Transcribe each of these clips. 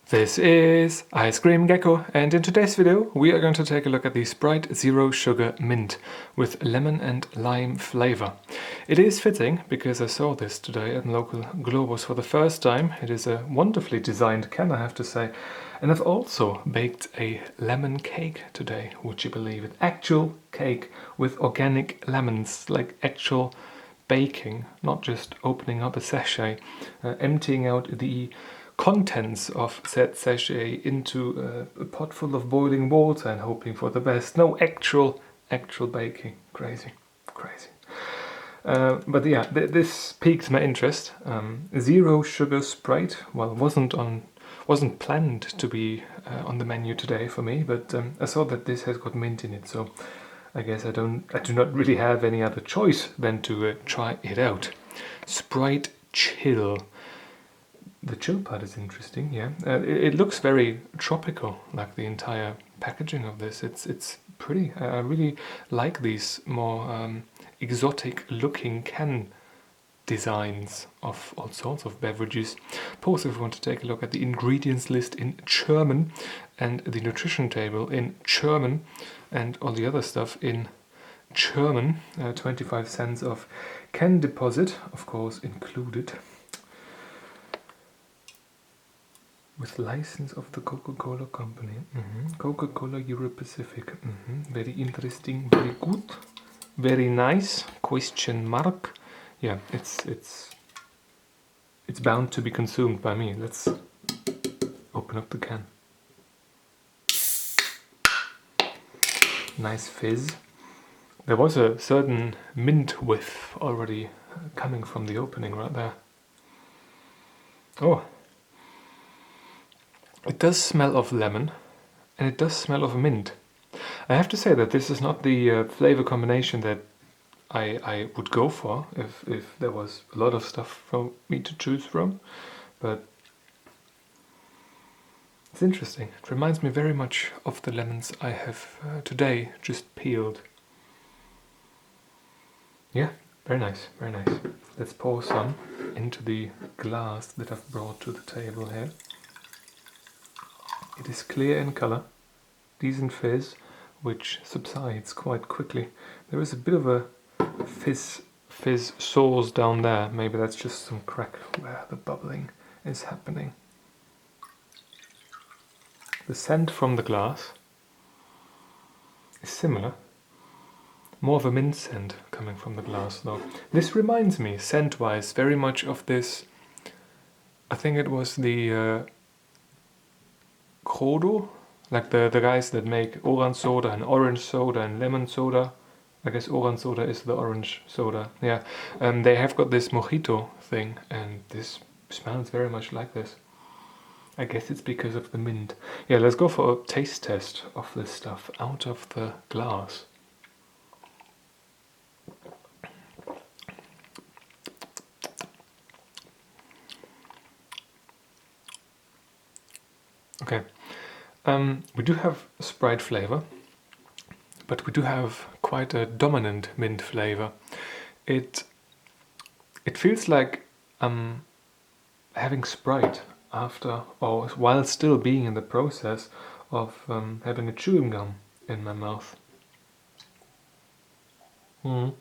This is Ice Cream Gecko, and in today's video we are going to take a look at the Sprite Zero Sugar Mint with lemon and lime flavor. It is fitting because I saw this today at local Globus for the first time. It is a wonderfully designed can, I have to say, and I've also baked a lemon cake today, would you believe it? Actual cake with organic lemons, like actual baking, not just opening up a sachet, emptying out the contents of said sachet into a pot full of boiling water and hoping for the best. No, actual baking. Crazy. But yeah, this piqued my interest. Zero sugar Sprite. Well, wasn't planned to be on the menu today for me, but I saw that this has got mint in it, so I guess I do not really have any other choice than to try it out. Sprite Chill. The chill part is interesting, yeah. It looks very tropical, like the entire packaging of this. It's pretty. I really like these more exotic-looking can designs of all sorts of beverages. Pause if you want to take a look at the ingredients list in German and the nutrition table in German and all the other stuff in German. 25 cents of can deposit, of course, included. With license of the Coca-Cola company. Coca-Cola Europe Pacific. Very interesting, very good, very nice. Question mark. Yeah, it's bound to be consumed by me. Let's open up the can. Nice fizz. There was a certain mint whiff already coming from the opening right there. Oh. It does smell of lemon, and it does smell of mint. I have to say that this is not the flavor combination that I would go for if there was a lot of stuff for me to choose from, but it's interesting. It reminds me very much of the lemons I have today just peeled. Yeah, very nice, very nice. Let's pour some into the glass that I've brought to the table here. It is clear in color, decent fizz, which subsides quite quickly. There is a bit of a fizz source down there. Maybe that's just some crack where the bubbling is happening. The scent from the glass is similar. More of a mint scent coming from the glass though. This reminds me, scent-wise, very much of this, I think it was the Crodo, like the guys that make orange soda and orange soda and lemon soda. I guess orange soda is the orange soda, yeah. They have got this mojito thing, and this smells very much like this. I guess it's because of the mint. Yeah, let's go for a taste test of this stuff out of the glass. Okay, we do have Sprite flavor, but we do have quite a dominant mint flavor. It feels like having Sprite after, or while still being in the process of having a chewing gum in my mouth. Or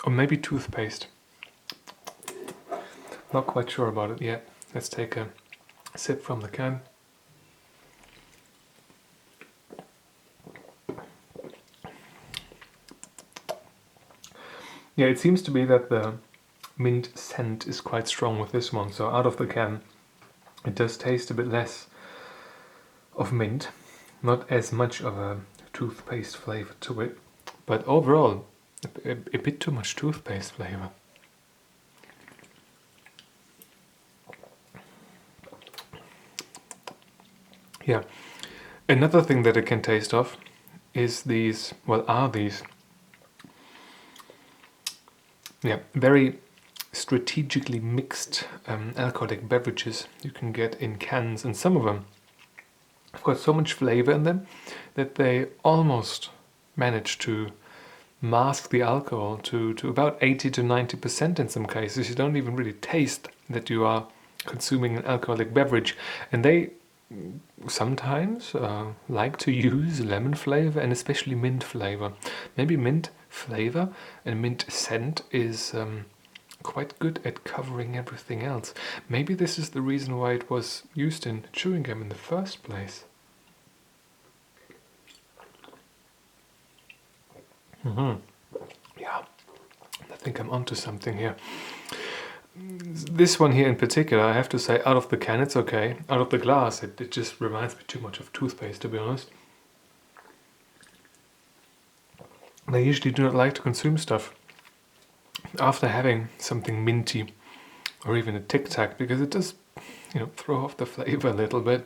maybe toothpaste. Not quite sure about it yet. Let's take a sip from the can. Yeah, it seems to be that the mint scent is quite strong with this one, so out of the can it does taste a bit less of mint, not as much of a toothpaste flavor to it, but overall a bit too much toothpaste flavor. Yeah, another thing that I can taste of is these, very strategically mixed alcoholic beverages you can get in cans, and some of them have got so much flavor in them that they almost manage to mask the alcohol to about 80 to 90% in some cases. You don't even really taste that you are consuming an alcoholic beverage. And they sometimes like to use lemon flavor and especially mint flavor. Maybe mint flavor and mint scent is quite good at covering everything else. Maybe this is the reason why it was used in chewing gum in the first place. Yeah, I think I'm onto something here. This one here in particular, I have to say, out of the can it's okay. Out of the glass, it just reminds me too much of toothpaste, to be honest. I usually do not like to consume stuff after having something minty or even a Tic Tac, because it does, throw off the flavor a little bit.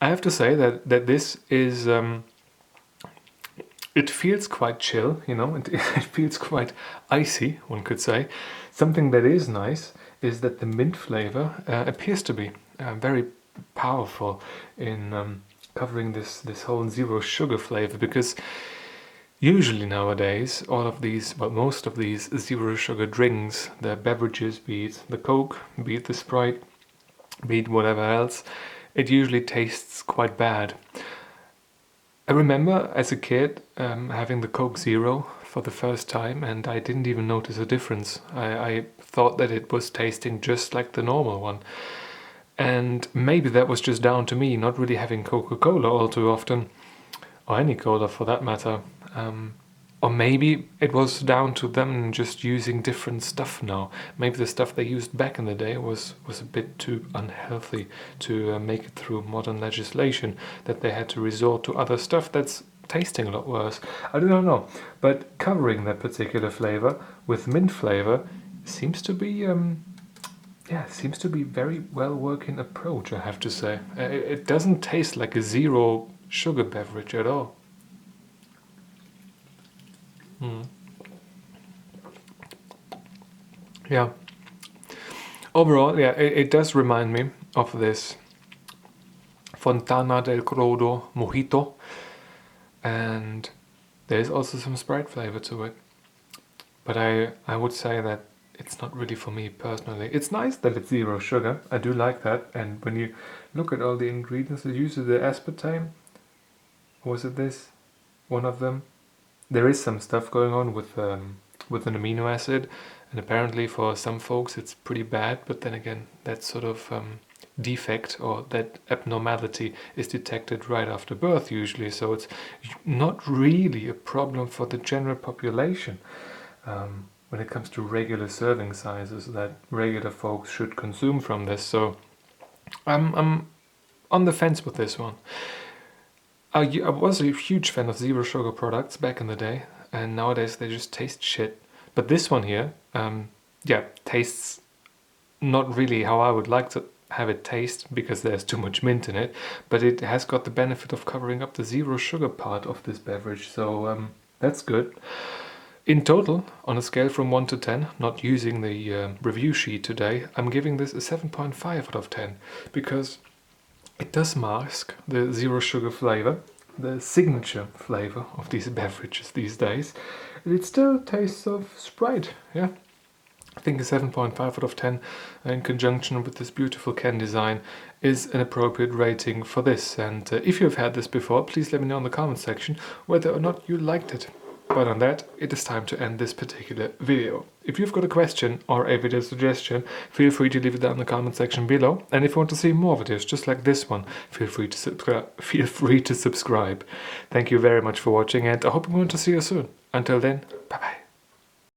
I have to say that this is, it feels quite chill, it feels quite icy, one could say. Something that is nice is that the mint flavor appears to be very powerful in covering this whole zero sugar flavor, because usually nowadays most of these zero sugar drinks, the beverages, be it the Coke, be it the Sprite, be it whatever else, it usually tastes quite bad. I remember as a kid having the Coke Zero for the first time, and I didn't even notice a difference. I thought that it was tasting just like the normal one. And maybe that was just down to me not really having Coca-Cola all too often, or any cola for that matter. Or maybe it was down to them just using different stuff now. Maybe the stuff they used back in the day was a bit too unhealthy to make it through modern legislation, that they had to resort to other stuff that's tasting a lot worse. I don't know. But covering that particular flavor with mint flavor seems to be very well working approach, I have to say. It doesn't taste like a zero sugar beverage at all. Yeah. Overall, yeah, it does remind me of this Fontana del Crodo mojito, and there's also some Sprite flavor to it. But I would say that it's not really for me personally. It's nice that it's zero sugar. I do like that. And when you look at all the ingredients, it's usually the aspartame. Or was it this? One of them. There is some stuff going on with an amino acid, and apparently for some folks it's pretty bad, but then again that sort of defect or that abnormality is detected right after birth usually, so it's not really a problem for the general population when it comes to regular serving sizes that regular folks should consume from this. So I'm on the fence with this one. I was a huge fan of zero sugar products back in the day, and nowadays they just taste shit. But this one here, tastes not really how I would like to have it taste, because there's too much mint in it, but it has got the benefit of covering up the zero sugar part of this beverage, so that's good. In total, on a scale from 1 to 10, not using the review sheet today, I'm giving this a 7.5 out of 10, because it does mask the zero sugar flavor, the signature flavor of these beverages these days. And it still tastes of Sprite, yeah. I think a 7.5 out of 10 in conjunction with this beautiful can design is an appropriate rating for this. And if you've had this before, please let me know in the comment section whether or not you liked it. But on that, it is time to end this particular video. If you've got a question or a video suggestion, feel free to leave it down in the comment section below. And if you want to see more videos just like this one, feel free to subscribe. Thank you very much for watching, and I hope we want to see you soon. Until then, bye bye.